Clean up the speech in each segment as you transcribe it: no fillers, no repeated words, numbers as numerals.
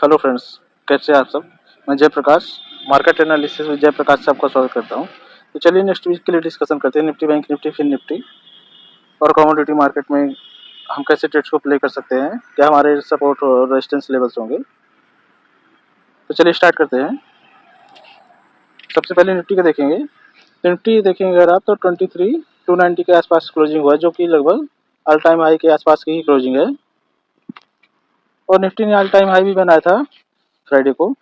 Hello friends, कैसे हैं आप सब। मैं जयप्रकाश, मार्केट एनालिसिस में जयप्रकाश से आपका स्वागत करता हूं। तो चलिए नेक्स्ट वीक के लिए डिस्कशन करते हैं निफ्टी, बैंक निफ्टी, फिन निफ्टी और कमोडिटी मार्केट में हम कैसे ट्रेड्स को प्ले कर सकते हैं, क्या हमारे सपोर्ट और रेजिस्टेंस लेवल्स होंगे। तो चलिए स्टार्ट करते हैं। सबसे पहले निफ्टी का देखेंगे। निफ्टी देखेंगे अगर आप तो 23,290 के आसपास क्लोजिंग हुआ, जो कि लगभग ऑल टाइम हाई के आसपास की ही क्लोजिंग है। और निफ्टी ने ऑल टाइम हाई भी बनाया था फ्राइडे को।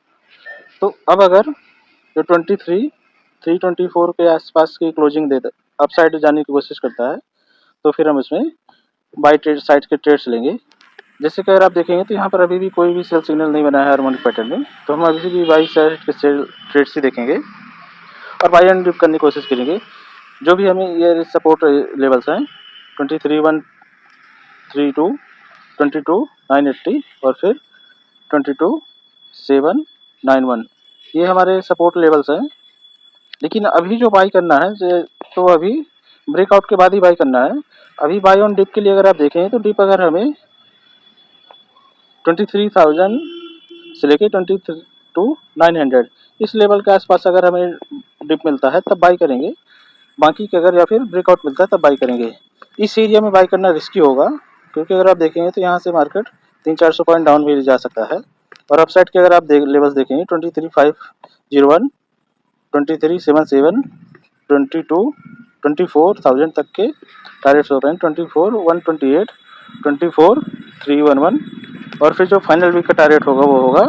तो अब अगर जो 23,324 के आसपास की क्लोजिंग देता अपसाइड जाने की कोशिश करता है, तो फिर हम इसमें बाई ट्रेड साइड के ट्रेड्स लेंगे। जैसे कि अगर आप देखेंगे तो यहाँ पर अभी भी कोई भी सेल सिग्नल नहीं बना है हार्मोनिक पैटर्न में, तो हम अभी भी बाई साइड के ट्रेड्स ही देखेंगे और बाई एंड डिप करने की कोशिश करेंगे। जो भी हमें ये सपोर्ट लेवल्स हैं 23,132, 22,980 और फिर 22,791, ये हमारे सपोर्ट लेवल्स हैं। लेकिन अभी जो बाई करना है तो अभी ब्रेकआउट के बाद ही बाई करना है। अभी बाई ऑन डिप के लिए अगर आप देखें तो डिप अगर हमें 23,000 से लेके 22,900 इस लेवल के आसपास अगर हमें डिप मिलता है तब बाई करेंगे। बाकी के अगर या फिर ब्रेकआउट मिलता है तब बाई करेंगे। इस एरिया में बाई करना रिस्की होगा, क्योंकि अगर आप देखेंगे तो यहाँ से मार्केट 300-400 पॉइंट डाउन भी जा सकता है। और अपसाइड के अगर आप लेवल्स देखेंगे 23,501, 23,77, 24,000 तक के टारगेट्स हो रहे हैं। 24,128, 24,311 और फिर जो फाइनल वीक का टारगेट होगा वो होगा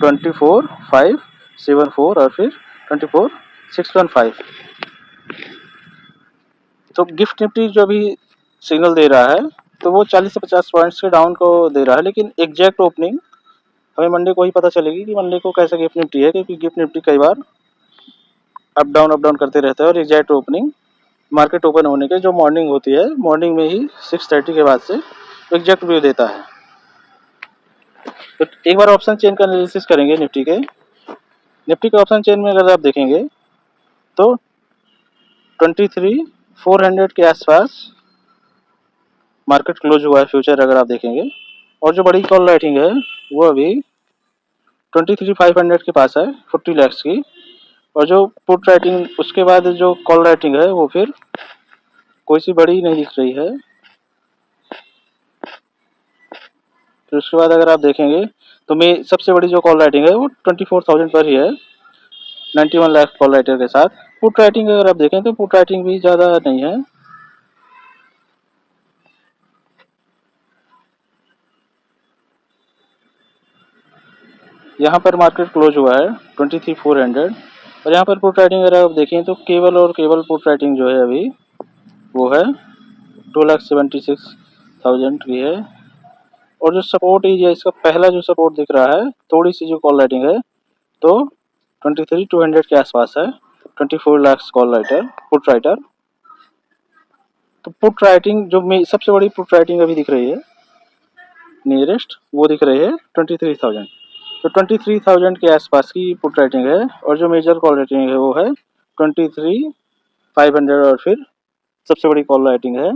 24,574 और फिर 24,615। तो गिफ्ट निफ्टी जो भी सिग्नल दे रहा है तो वो 40 से 50 पॉइंट्स के डाउन को दे रहा है, लेकिन एग्जैक्ट ओपनिंग हमें मंडे को ही पता चलेगी कि मंडे को कैसा गिफ्ट निफ्टी है, क्योंकि गिफ्ट निफ्टी कई बार अप डाउन करते रहता है। और एग्जैक्ट ओपनिंग मार्केट ओपन होने के जो मॉर्निंग होती है, मॉर्निंग में ही 6:30 के बाद से एग्जैक्ट व्यू देता है। तो एक बार ऑप्शन चेन का एनालिसिस करेंगे निफ्टी के ऑप्शन चेन में अगर आप देखेंगे तो 23,400 के आसपास मार्केट क्लोज हुआ है फ्यूचर अगर आप देखेंगे। और जो बड़ी कॉल राइटिंग है वो अभी 23,500 के पास है 40 लाख की। और जो पुट राइटिंग उसके बाद जो कॉल राइटिंग है वो फिर कोई सी बड़ी नहीं दिख रही है। फिर उसके बाद अगर आप देखेंगे तो मैं सबसे बड़ी जो कॉल राइटिंग है वो 24,000 पर ही है 91 लाख कॉल राइटर के साथ। पुट राइटिंग अगर आप देखें तो पुट राइटिंग भी ज़्यादा नहीं है। यहाँ पर मार्केट क्लोज हुआ है 23,400 और यहाँ पर पुट राइटिंग अगर आप देखें तो केवल पुट राइटिंग जो है अभी वो है 2,76,000 की है। और जो सपोर्ट एरिया इसका पहला जो सपोर्ट दिख रहा है, थोड़ी सी जो कॉल राइटिंग है तो 23,200 के आसपास है 24 lakh call writer put writer. तो पुट राइटिंग जो सबसे बड़ी पुट राइटिंग अभी दिख रही है नियरेस्ट, वो दिख रही है 23,000। तो 23,000 के आसपास की पुट राइटिंग है। और जो मेजर कॉल राइटिंग है वो है 23,500 और फिर सबसे बड़ी कॉल राइटिंग है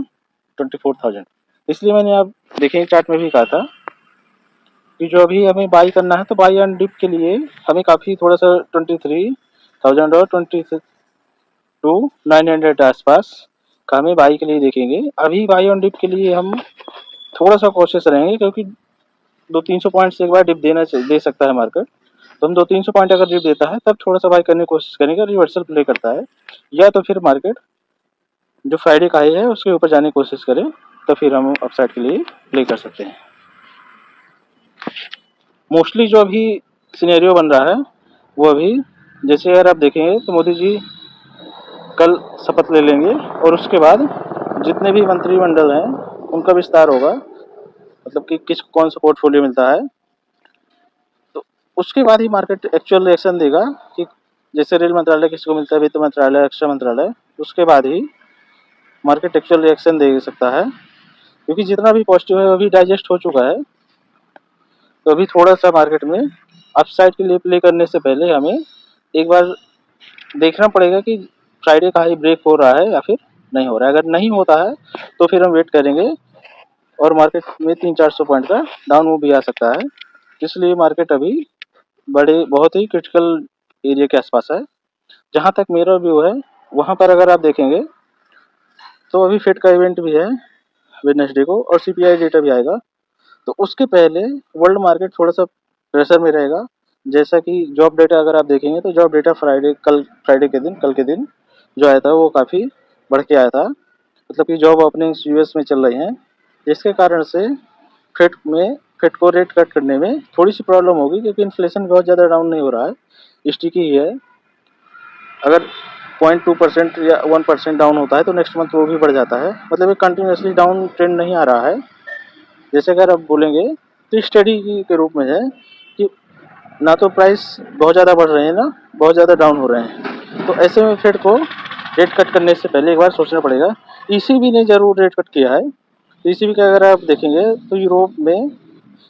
24,000। इसलिए मैंने आप देखें चार्ट में भी कहा था कि जो अभी हमें बाई करना है तो बाई एंड डिप के लिए हमें काफ़ी थोड़ा सा 23,000 और 22,900 आसपास का हमें बाई के लिए देखेंगे। अभी बाई ऑन डिप के लिए हम थोड़ा सा कोशिश रहेंगे, क्योंकि 200-300 पॉइंट से एक बार डिप दे सकता है मार्केट। तो हम 200-300 पॉइंट अगर डिप देता है तब थोड़ा सा बाई करने की कोशिश करेंगे, रिवर्सल प्ले करता है या तो फिर मार्केट जो फ्राइडे का हाई है उसके ऊपर जाने की कोशिश करें, तो फिर हम अपसाइड के लिए प्ले कर सकते हैं। मोस्टली जो अभी सिनेरियो बन रहा है वो अभी जैसे अगर आप देखेंगे तो मोदी जी कल शपथ ले लेंगे और उसके बाद जितने भी मंत्रिमंडल हैं उनका विस्तार होगा, मतलब कि किसको कौन सा पोर्टफोलियो मिलता है। तो उसके बाद ही मार्केट एक्चुअल रिएक्शन देगा कि जैसे रेल मंत्रालय किसको मिलता है, वित्त मंत्रालय, रक्षा मंत्रालय, उसके बाद ही मार्केट एक्चुअल रिएक्शन दे सकता है। क्योंकि जितना भी पॉजिटिव है अभी डाइजेस्ट हो चुका है, तो अभी थोड़ा सा मार्केट में अपसाइड के लिए प्ले करने से पहले हमें एक बार देखना पड़ेगा कि फ्राइडे का हाई ब्रेक हो रहा है या फिर नहीं हो रहा है। अगर नहीं होता है तो फिर हम वेट करेंगे और मार्केट में 300-400 पॉइंट का डाउन मूव भी आ सकता है। इसलिए मार्केट अभी बड़े बहुत ही क्रिटिकल एरिया के आसपास है। जहाँ तक मेरा व्यू है, वहाँ पर अगर आप देखेंगे तो अभी फेड का इवेंट भी है वेडनेसडे को, और सीपीआई डेटा भी आएगा। तो उसके पहले वर्ल्ड मार्केट थोड़ा सा प्रेशर में रहेगा। जैसा कि जॉब डेटा अगर आप देखेंगे तो जॉब डेटा फ्राइडे के दिन, कल के दिन जो आया था वो काफ़ी बढ़ के आया था। मतलब कि जॉब ओपनिंग्स यूएस में चल रही हैं, जिसके कारण से फेड को रेट कट करने में थोड़ी सी प्रॉब्लम होगी, क्योंकि इन्फ्लेशन बहुत ज़्यादा डाउन नहीं हो रहा है, स्टिकी ही है। अगर 0.2% या 1% डाउन होता है तो नेक्स्ट मंथ वो भी बढ़ जाता है। मतलब ये कंटिन्यूसली डाउन ट्रेंड नहीं आ रहा है। जैसे अगर आप बोलेंगे तो स्टडी के रूप में है कि ना तो प्राइस बहुत ज़्यादा बढ़ रहे हैं, ना बहुत ज़्यादा डाउन हो रहे हैं। तो ऐसे में फेड को रेट कट करने से पहले एक बार सोचना पड़ेगा। ईसीबी ने ज़रूर रेट कट किया है। ईसीबी का अगर आप देखेंगे तो यूरोप में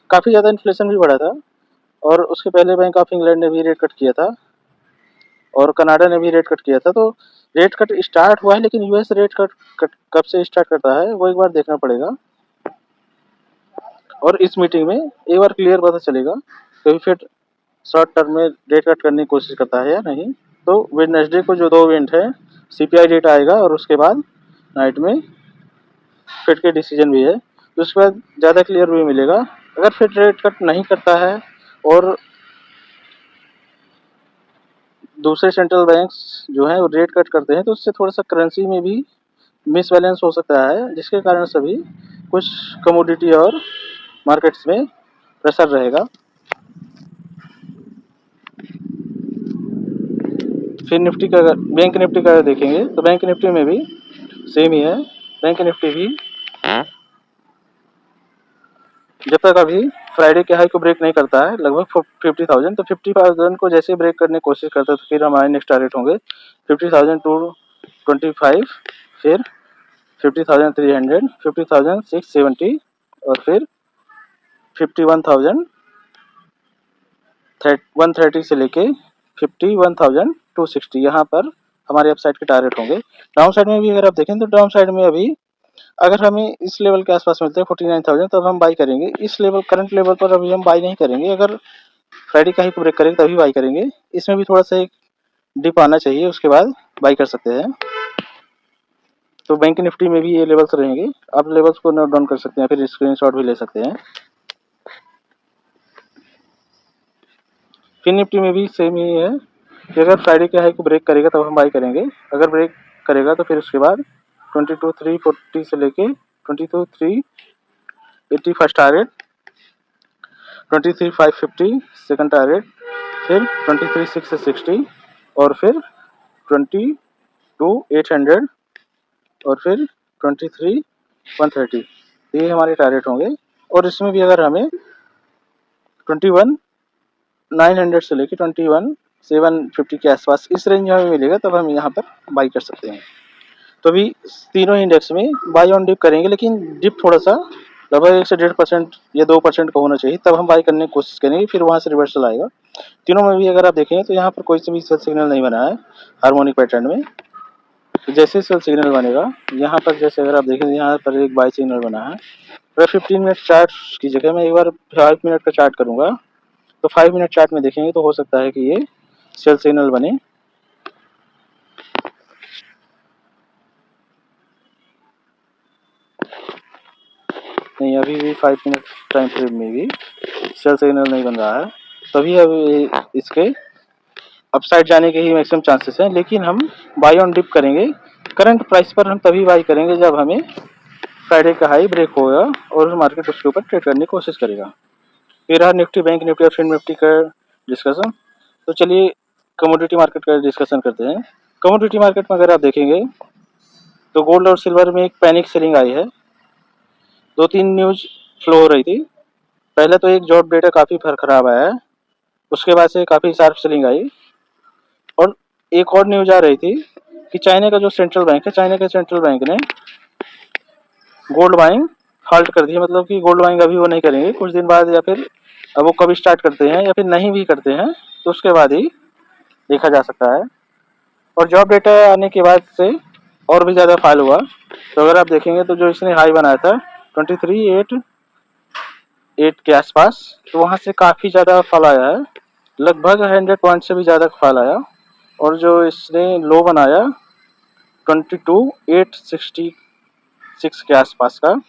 काफ़ी ज़्यादा इन्फ्लेशन भी बढ़ा था, और उसके पहले बैंक ऑफ इंग्लैंड ने भी रेट कट किया था, और कनाडा ने भी रेट कट किया था। तो रेट कट स्टार्ट हुआ है, लेकिन यूएस रेट कट कब से स्टार्ट करता है वो एक बार देखना पड़ेगा। और इस मीटिंग में एक बार क्लियर पता चलेगा कभी फिर शॉर्ट टर्म में रेट कट करने की कोशिश करता है या नहीं। तो वेडनेसडे को जो 2 इवेंट है, सीपीआई डेटा आएगा और उसके बाद नाइट में फेड के डिसीजन भी है। तो उसके बाद ज़्यादा क्लियर भी मिलेगा। अगर फेड रेट कट नहीं करता है और दूसरे सेंट्रल बैंक्स जो हैं वो रेट कट करते हैं, तो उससे थोड़ा सा करेंसी में भी मिसबैलेंस हो सकता है, जिसके कारण सभी कुछ कमोडिटी और मार्केट्स में प्रेशर रहेगा। फिर निफ्टी का बैंक निफ्टी का देखेंगे तो बैंक निफ्टी में भी सेम ही है। बैंक निफ्टी भी जब तक अभी फ्राइडे के हाई को ब्रेक नहीं करता है, लगभग 50,000, तो 50,000 को जैसे ब्रेक करने की कोशिश करता है तो फिर हमारे नेक्स्ट टारगेट होंगे 50,000 टू 25, फिर 50,300, 50,670, और फिर 51,130 से लेके 51,260, यहाँ पर हमारे अपसाइड के टारगेट होंगे। डाउन साइड में भी अगर आप देखें तो डाउन साइड में अभी अगर हमें इस लेवल के आसपास मिलते हैं 49,000, तब हम बाई करेंगे। इस लेवल करंट लेवल पर अभी हम बाई नहीं करेंगे। अगर फ्राइडे का ही को ब्रेक करेंगे तभी बाई करेंगे। इसमें भी थोड़ा सा एक डिप आना चाहिए, उसके बाद बाई कर सकते हैं। तो बैंक निफ्टी में भी ये लेवल्स रहेंगे। आप लेवल्स को नोट डाउन कर सकते हैं, फिर स्क्रीनशॉट भी ले सकते हैं। फिर निफ्टी में भी सेम ही है कि अगर फ्राइडे के हाई को ब्रेक करेगा तब हम बाई करेंगे। अगर ब्रेक करेगा तो फिर उसके बाद 22,340 से लेके 22,380 फर्स्ट टारगेट, 23,550 सेकंड टारगेट, फिर 23,660, और फिर 22,800, और फिर 23,130। ये हमारे टारगेट होंगे। और इसमें भी अगर हमें 21,900 से लेके 21,750 के आसपास इस रेंज में हमें मिलेगा, तब हम यहाँ पर बाई कर सकते हैं। तो अभी तीनों इंडेक्स में बाई ऑन डिप करेंगे, लेकिन डिप थोड़ा सा लगभग 1 से 1.5% या 2% का होना चाहिए, तब हम बाई करने की कोशिश करेंगे। फिर वहाँ से रिवर्सल आएगा। तीनों में भी अगर आप देखेंगे तो यहाँ पर कोई से भी सेल सिग्नल नहीं बना है हार्मोनिक पैटर्न में। तो जैसे सेल सिग्नल बनेगा यहाँ पर, जैसे अगर आप देखें यहाँ पर एक बाई सिग्नल बना है। अगर 15 मिनट चार्ट की जगह मैं एक बार 5 मिनट का चार्ट करूँगा, तो 5 मिनट चार्ट में देखेंगे तो हो सकता है कि ये सेल सिग्नल बने। नहीं, अभी भी 5 मिनट टाइम फ्रेम में भी सेल सिग्नल नहीं बन रहा है, तभी अभी इसके अपसाइड जाने के ही मैक्सिमम चांसेस हैं। लेकिन हम बाई ऑन डिप करेंगे। करंट प्राइस पर हम तभी बाई करेंगे जब हमें फ्राइडे का हाई ब्रेक होगा और मार्केट उसके ऊपर ट्रेड करने की कोशिश करेगा। फिर रहा निफ्टी, बैंक निफ्टी और फिन निफ्टी का डिस्कशन। तो चलिए कमोडिटी मार्केट का डिस्कशन करते हैं। कमोडिटी मार्केट में अगर आप देखेंगे तो गोल्ड और सिल्वर में एक पैनिक सेलिंग आई है। 2-3 न्यूज फ्लो हो रही थी। पहले तो एक जॉब डेटा काफ़ी खराब आया है, उसके बाद से काफ़ी शार्प सेलिंग आई। और एक और न्यूज आ रही थी कि चाइना का जो सेंट्रल बैंक है, चाइना के सेंट्रल बैंक ने गोल्ड बाइंग हाल्ट कर दिया। मतलब कि गोल्ड बाइंग अभी वो नहीं करेंगे, कुछ दिन बाद, या फिर अब वो कभी स्टार्ट करते हैं या फिर नहीं भी करते हैं तो उसके बाद ही देखा जा सकता है। और जॉब डेटा आने के बाद से और भी ज़्यादा फॉल हुआ। तो अगर आप देखेंगे तो जो इसने हाई बनाया था 23,800 8 के आसपास, तो वहाँ से काफ़ी ज़्यादा फॉल आया है, लगभग 100 पॉइंट से भी ज़्यादा फॉल आया। और जो इसने लो बनाया 22,866 के आसपास का,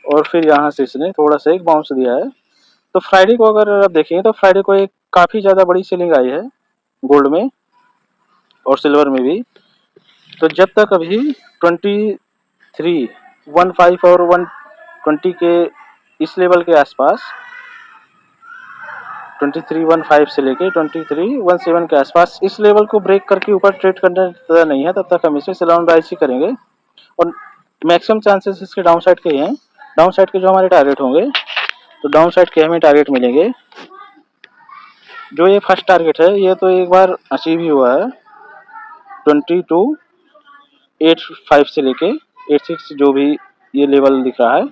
और फिर यहाँ से इसने थोड़ा सा एक बाउंस दिया है। तो फ्राइडे को अगर आप देखेंगे तो फ्राइडे को एक काफ़ी ज़्यादा बड़ी सेलिंग आई है गोल्ड में और सिल्वर में भी। तो जब तक अभी 2315 और 120 के इस लेवल के आसपास, 2315 से लेके 2317 के आसपास इस लेवल को ब्रेक करके ऊपर ट्रेड करना नहीं है, तब तक हम इसे सेल ऑन राइज ही करेंगे। और मैक्सिमम चांसेस इसके डाउन साइड के ही हैं। डाउन साइड के जो हमारे टारगेट होंगे, तो डाउन साइड के हमें टारगेट मिलेंगे। जो ये फर्स्ट टारगेट है ये तो एक बार अचीव ही हुआ है, 22,805 से लेके 86 जो भी ये लेवल दिख रहा है।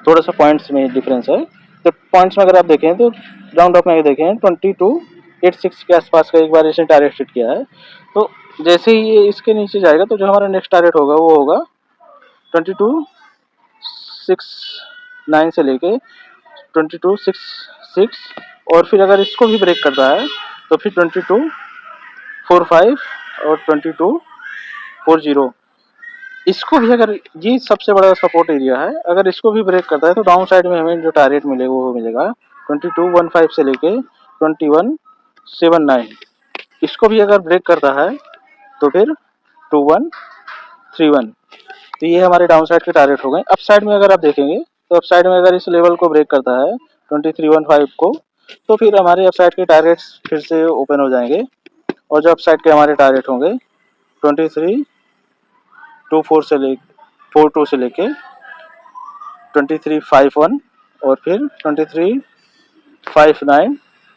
थोड़ा सा पॉइंट्स में डिफरेंस है, तो पॉइंट्स में अगर आप देखें तो राउंड ऑफ में देखें 22,806 के आसपास का एक बार इसने टारगेट सेट किया है। तो जैसे ही ये इसके नीचे जाएगा तो जो हमारा नेक्स्ट टारगेट होगा वो होगा 22,609 से लेके 22,666, और फिर अगर इसको भी ब्रेक करता है तो फिर 22,45 और 22,40। इसको भी अगर, ये सबसे बड़ा सपोर्ट एरिया है, अगर इसको भी ब्रेक करता है तो डाउन साइड में हमें जो टारगेट मिलेगा वो मिलेगा 2215 से लेके 2179। इसको भी अगर ब्रेक करता है तो फिर 2131। तो ये हमारे डाउन साइड के टारगेट हो गए। अप साइड में अगर आप देखेंगे तो अप साइड में अगर इस लेवल को ब्रेक करता है 2315 को, तो फिर हमारे अप साइड के टारगेट्स फिर से ओपन हो जाएंगे। और जो अप साइड के हमारे टारगेट होंगे 2324 से ले 42 से लेके 2351, और फिर 2359,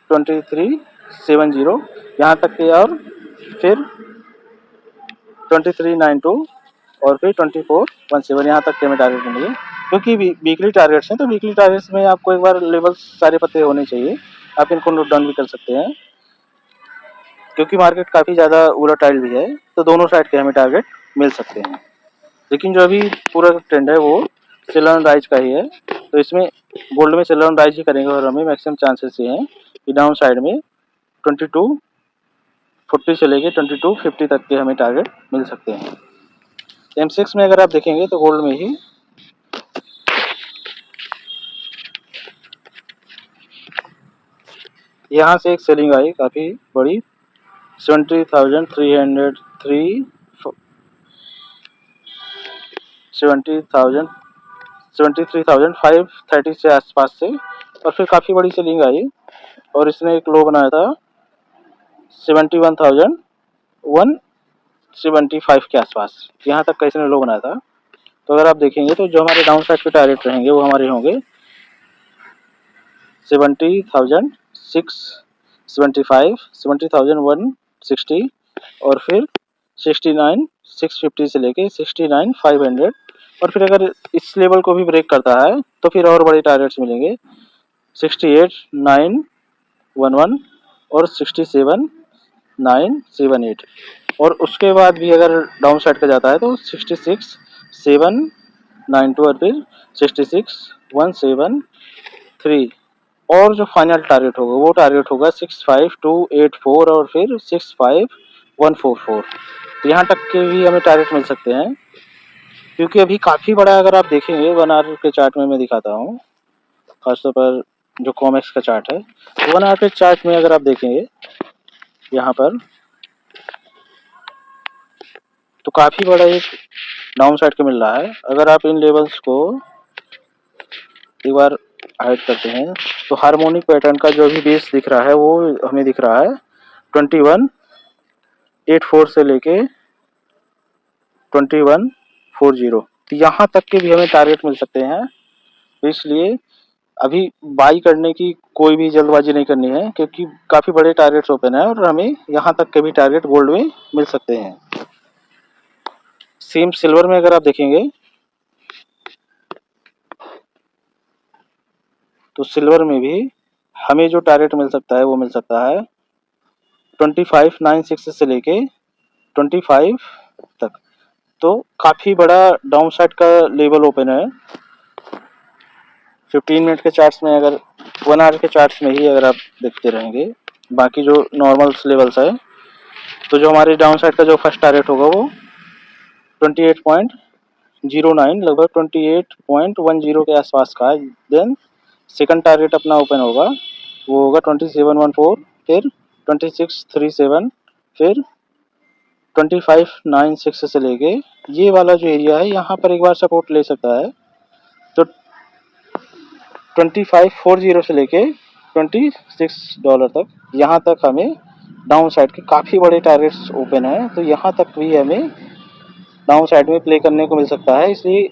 2370 यहाँ तक के, और फिर 2392 और फिर 2417 यहाँ तक के हमें टारगेट मिलेंगे। क्योंकि वीकली टारगेट्स हैं तो वीकली टारगेट्स में आपको एक बार लेवल सारे पते होने चाहिए, आप इनको नोट डाउन भी कर सकते हैं। क्योंकि मार्केट काफ़ी ज़्यादा वोलेटाइल भी है तो दोनों साइड के हमें टारगेट मिल सकते हैं। लेकिन जो अभी पूरा ट्रेंड है वो सेल ऑन राइज का ही है, तो इसमें गोल्ड में सेल ऑन राइज ही करेंगे और हमें मैक्सिमम चांसेस ये हैं कि डाउन साइड में 2240 से लेके 2250 तक के हमें टारगेट मिल सकते हैं। M6 में अगर आप देखेंगे तो गोल्ड में ही यहाँ से एक सेलिंग आई काफ़ी बड़ी, 70,303 73,530 से आसपास से, और फिर काफ़ी बड़ी सेलिंग आई और इसने एक लो बनाया था 71,175 के आसपास, यहाँ तक का इसने लो बनाया था। तो अगर आप देखेंगे तो जो हमारे डाउन साइड के टारगेट रहेंगे वो हमारे होंगे 70,675, 70,160, और फिर 69,650 से लेके 69,500। और फिर अगर इस लेवल को भी ब्रेक करता है तो फिर और बड़े टारगेट्स मिलेंगे 68,911 और 67,978। और उसके बाद भी अगर डाउन साइड का जाता है तो 66,792 और फिर 66,173। और जो फाइनल टारगेट होगा वो टारगेट होगा 65,284 और फिर 65,144। तो यहाँ तक के भी हमें टारगेट मिल सकते हैं। क्योंकि अभी काफ़ी बड़ा, अगर आप देखेंगे 1 आवर के चार्ट में मैं दिखाता हूँ, खासतौर पर जो कॉमेक्स का चार्ट है, 1 आवर के चार्ट में अगर आप देखेंगे यहाँ पर तो काफ़ी बड़ा एक डाउन साइड का मिल रहा है। अगर आप इन लेवल्स को एक बार हाइड करते हैं तो हार्मोनिक पैटर्न का जो भी बेस दिख रहा है वो हमें दिख रहा है 2184 से लेके 2140। तो यहाँ तक के भी हमें टारगेट मिल सकते हैं। तो इसलिए अभी बाई करने की कोई भी जल्दबाजी नहीं करनी है, क्योंकि काफ़ी बड़े टारगेट्स ओपन है और हमें यहाँ तक के भी टारगेट गोल्ड में मिल सकते हैं। सेम सिल्वर में अगर आप देखेंगे तो सिल्वर में भी हमें जो टारगेट मिल सकता है वो मिल सकता है 2596 से लेके 25 तक। तो काफ़ी बड़ा डाउन साइड का लेवल ओपन है। 15 मिनट के चार्ट्स में अगर 1 आवर के चार्ट्स में ही अगर आप देखते रहेंगे, बाकी जो नॉर्मल लेवल्स है, तो जो हमारे डाउन साइड का जो फर्स्ट टारगेट होगा वो 28.09 लगभग 28.10 के आसपास का है। देन सेकंड टारगेट अपना ओपन होगा, वो होगा 2714, फिर 2637, फिर 2596 से लेके ये वाला जो एरिया है यहाँ पर एक बार सपोर्ट ले सकता है। तो 2540 से लेके $26 तक, यहाँ तक हमें डाउन साइड के काफ़ी बड़े टारगेट्स ओपन है, तो यहाँ तक भी हमें डाउन साइड में प्ले करने को मिल सकता है। इसलिए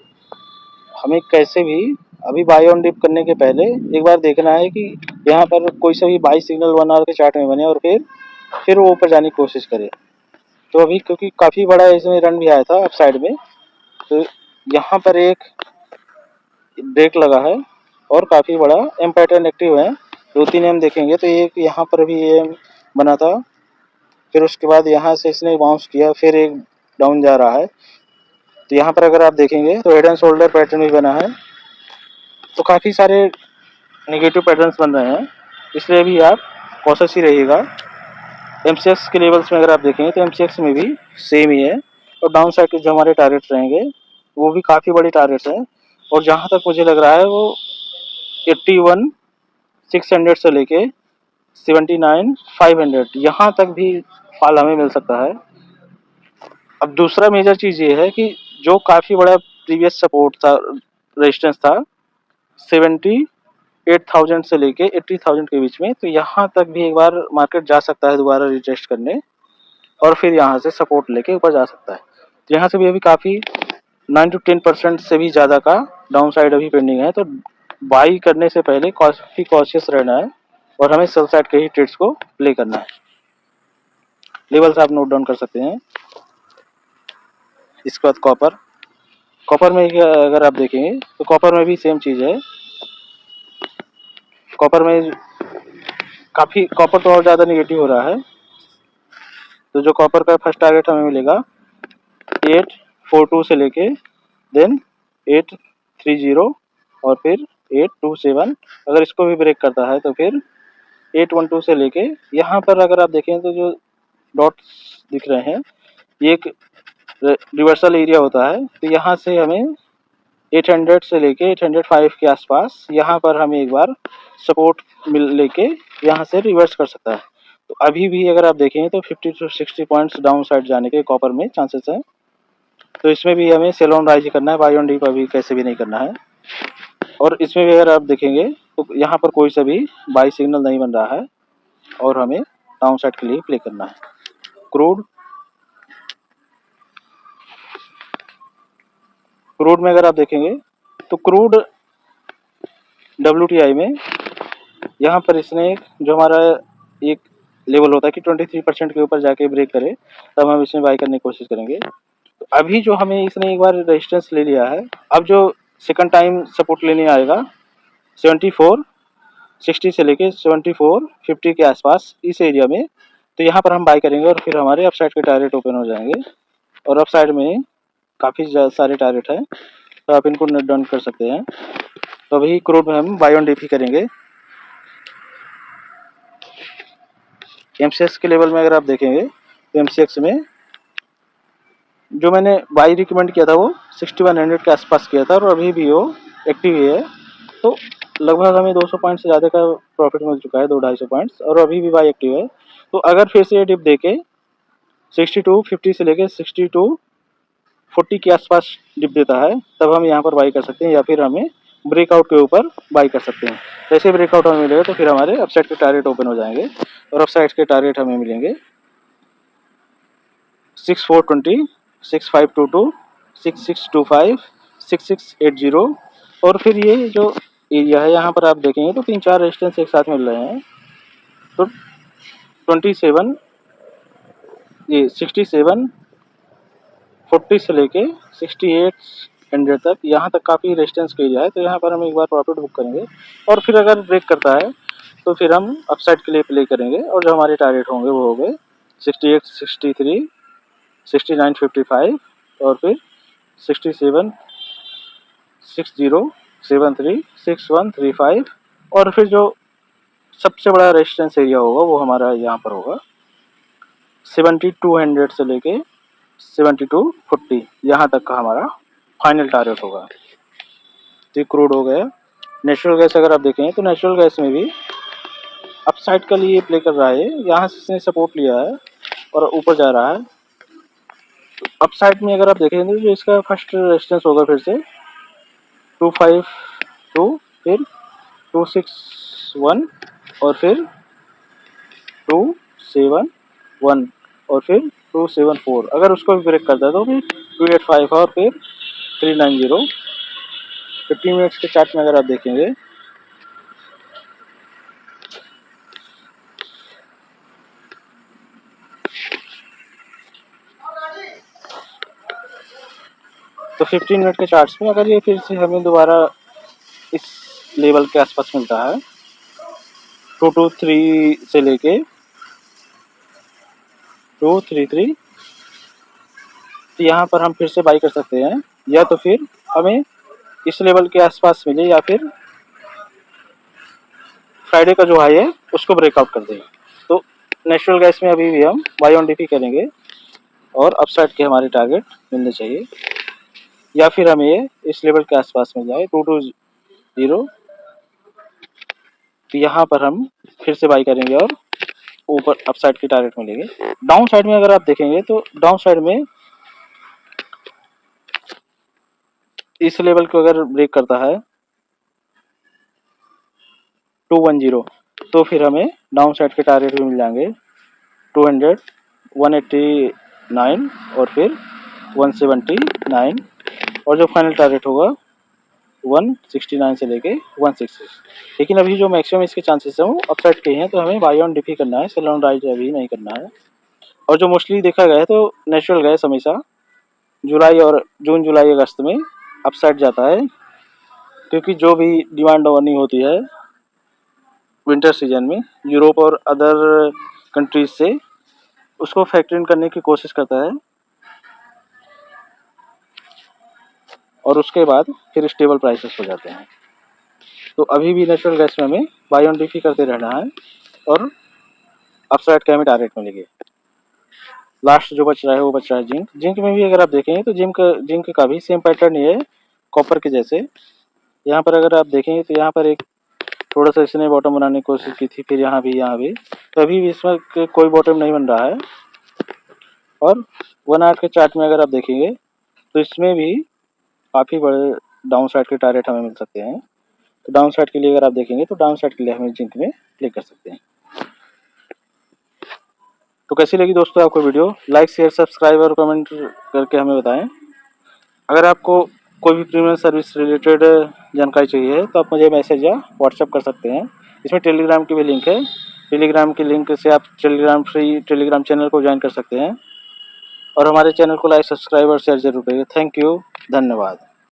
हमें कैसे भी अभी बाय ऑन डिप करने के पहले एक बार देखना है कि यहाँ पर कोई सा भी बाई सिग्नल 1 आवर के चार्ट में बने और फिर वो ऊपर जाने की कोशिश करे। तो अभी क्योंकि काफ़ी बड़ा इसमें रन भी आया था अप साइड में, तो यहाँ पर एक ब्रेक लगा है और काफ़ी बड़ा एम पैटर्न एक्टिव है। 2-3 एम देखेंगे तो एक यहाँ पर भी एम बना था, फिर उसके बाद यहाँ से इसने बाउंस किया, फिर एक डाउन जा रहा है। तो यहाँ पर अगर आप देखेंगे तो हेड एंड शोल्डर पैटर्न भी बना है, तो काफ़ी सारे नेगेटिव पैटर्न्स बन रहे हैं, इसलिए भी आप कॉशियस ही रहिएगा। एमसीएक्स के लेवल्स में अगर आप देखेंगे तो एमसीएक्स में भी सेम ही है, और डाउन साइड के जो हमारे टारगेट्स रहेंगे वो भी काफ़ी बड़ी टारगेट्स हैं, और जहाँ तक मुझे लग रहा है वो 81,600 से लेके 79,500 यहाँ तक भी फॉल हमें मिल सकता है। अब दूसरा मेजर चीज़ ये है कि जो काफ़ी बड़ा प्रीवियस सपोर्ट था, रेजिस्टेंस था 78,000 से लेके 80,000 के बीच में, तो यहाँ तक भी एक बार मार्केट जा सकता है दोबारा रिटेस्ट करने, और फिर यहाँ से सपोर्ट लेके ऊपर जा सकता है। तो यहाँ से भी अभी काफ़ी 9 to 10% से भी ज़्यादा का डाउन साइड अभी पेंडिंग है, तो बाई करने से पहले काफ़ी कॉशियस रहना है और हमें सेल साइड के ही ट्रेड्स को प्ले करना है। लेवल्स आप नोट डाउन कर सकते हैं। इसके बाद कॉपर में अगर आप देखेंगे तो कॉपर में भी सेम चीज़ है। कॉपर में काफ़ी कॉपर तो और ज़्यादा निगेटिव हो रहा है, तो जो कॉपर का फर्स्ट टारगेट हमें मिलेगा 842 से लेके देन 830 और फिर 827। अगर इसको भी ब्रेक करता है तो फिर 812 से लेके यहाँ पर अगर आप देखें तो जो डॉट्स दिख रहे हैं ये एक रिवर्सल एरिया होता है, तो यहाँ से हमें 800 से लेके 805 के आसपास यहाँ पर हमें एक बार सपोर्ट लेके यहाँ से रिवर्स कर सकता है। तो अभी भी अगर आप देखें तो 50 to 60 पॉइंट्स डाउन साइड जाने के कॉपर में चांसेस हैं, तो इसमें भी हमें सेल ऑन राइज करना है, बाय ऑन डीप अभी कैसे भी नहीं करना है। और इसमें भी अगर आप देखेंगे तो यहाँ पर कोई सा भी बाई सिग्नल नहीं बन रहा है और हमें डाउन साइड के लिए प्ले करना है। क्रूड में अगर आप देखेंगे तो क्रूड WTI में यहाँ पर इसने जो हमारा एक लेवल होता है कि 23% के ऊपर जाके ब्रेक करे तब हम इसमें बाई करने की कोशिश करेंगे। तो अभी जो हमें इसने एक बार रेजिस्टेंस ले लिया है, अब जो सेकंड टाइम सपोर्ट लेने आएगा 7460 से लेके 7450 के आसपास इस एरिया में, तो यहाँ पर हम बाई करेंगे और फिर हमारे अपसाइड के टारगेट ओपन हो जाएंगे। और अपसाइड में काफ़ी सारे टारगेट हैं, तो आप इनको नोट डाउन कर सकते हैं। तो अभी क्रूड में हम बाय ऑन डिप ही करेंगे। एमसीएक्स के लेवल में अगर आप देखेंगे तो एमसीएक्स में जो मैंने बाई रिकमेंड किया था वो 6100 के आसपास किया था, और अभी भी वो एक्टिव ही है, तो लगभग हमें 200 पॉइंट से ज़्यादा का प्रॉफिट मिल चुका है, 200-250 पॉइंट्स, और अभी भी बाई एक्टिव है। तो अगर फिर से ये डिप देके 6250 से लेके 6240 के आसपास डिप देता है तब हम यहाँ पर बाई कर सकते हैं, या फिर हमें ब्रेकआउट के ऊपर बाई कर सकते हैं। जैसे ब्रेकआउट हमें मिलेगा तो फिर हमारे अपसाइड के टारगेट ओपन हो जाएंगे, और अपसाइड के टारगेट हमें मिलेंगे 6420, 6522, 6625, 6680, और फिर ये जो एरिया है यहाँ पर आप देखेंगे तो 3-4 रेजिस्टेंस एक साथ मिल रहे हैं। तो 27 ये 6740 से लेके 6800 तक यहाँ तक काफ़ी रेजिस्टेंस का एरिया है, तो यहाँ पर हम एक बार प्रॉफिट बुक करेंगे, और फिर अगर ब्रेक करता है तो फिर हम अपसाइड के लिए प्ले करेंगे, और जो हमारे टारगेट होंगे वो हो गए 68, 63, 6955 और फिर 67, 60, 73, 6135, और फिर जो सबसे बड़ा रेजिस्टेंस एरिया होगा वो हमारा यहाँ पर होगा 7200 से लेके 7240 यहाँ तक का हमारा फाइनल टारगेट होगा। तो क्रूड हो गया। नेचुरल गैस अगर आप देखें तो नेचुरल गैस में भी अपसाइड के लिए प्ले कर रहा है, यहाँ से इसने सपोर्ट लिया है और ऊपर जा रहा है। अपसाइड में अगर आप देखेंगे तो जो इसका फर्स्ट रेजिस्टेंस होगा फिर से 252, फिर 261 और फिर 271 और फिर 274। अगर उसको भी ब्रेक करता है तो फिर 285 और फिर 390। 15 मिनट्स के चार्ट में अगर आप देखेंगे तो 15 मिनट के चार्ट्स में अगर ये फिर से हमें दोबारा इस लेवल के आसपास मिलता है 223 से लेके 233, तो यहाँ पर हम फिर से बाई कर सकते हैं, या तो फिर हमें इस लेवल के आसपास मिले या फिर फ्राइडे का जो हाई है उसको ब्रेकआउट कर दें। तो नेचुरल गैस में अभी भी हम बाई ऑन डीपी करेंगे और अपसाइड के हमारे टारगेट मिलने चाहिए, या फिर हमें ये इस लेवल के आसपास मिल जाए 220, तो यहाँ पर हम फिर से बाई करेंगे और ऊपर अपसाइड की टारगेट मिलेंगे। डाउन साइड में अगर आप देखेंगे तो डाउन साइड में इस लेवल को अगर ब्रेक करता है 210, तो फिर हमें डाउन साइड के टारगेट भी मिल जाएंगे 200, 189 और फिर 179, और जो फाइनल टारगेट होगा 169 से लेके 166। लेकिन अभी जो मैक्सिमम इसके चांसेस हैं वो अपसाइड के हैं, तो हमें बाई ऑन डिप ही करना है, सेल ऑन राइट अभी नहीं करना है। और जो मोस्टली देखा गया है तो नेचुरल गैस हमेशा जुलाई और जून जुलाई अगस्त में अपसाइड जाता है, क्योंकि जो भी डिमांड अर्निंग होती है विंटर सीजन में यूरोप और अदर कंट्रीज से उसको फैक्टर इन करने की कोशिश करता है, और उसके बाद फिर स्टेबल प्राइसेस हो जाते हैं। तो अभी भी नेचुरल गैस में हमें बाई ऑन डिप ही करते रहना है और अपसाइड के हमें टारगेट मिलेंगे। लास्ट जो बच रहा है वो बच रहा है जिंक। जिंक में भी अगर आप देखेंगे तो जिंक का भी सेम पैटर्न ही है कॉपर के जैसे। यहाँ पर अगर आप देखेंगे तो यहाँ पर एक थोड़ा सा इसने बॉटम बनाने की कोशिश की थी, फिर यहाँ भी, तो अभी भी इसमें कोई बॉटम नहीं बन रहा है। और 1 आवर के चार्ट में अगर आप देखेंगे तो इसमें भी काफ़ी बड़े डाउन साइड के टारगेट हमें मिल सकते हैं। तो डाउन साइड के लिए अगर आप देखेंगे तो डाउन साइड के लिए हमें जिंक में क्लिक कर सकते हैं। तो कैसी लगी दोस्तों आपको वीडियो? लाइक शेयर सब्सक्राइब और कमेंट करके हमें बताएं। अगर आपको कोई भी प्रीमियम सर्विस रिलेटेड जानकारी चाहिए तो आप मुझे मैसेज या व्हाट्सएप कर सकते हैं। इसमें टेलीग्राम की भी लिंक है, टेलीग्राम की लिंक से आप टेलीग्राम चैनल को ज्वाइन कर सकते हैं। और हमारे चैनल को लाइक सब्सक्राइब और शेयर जरूर करिए। थैंक यू, धन्यवाद।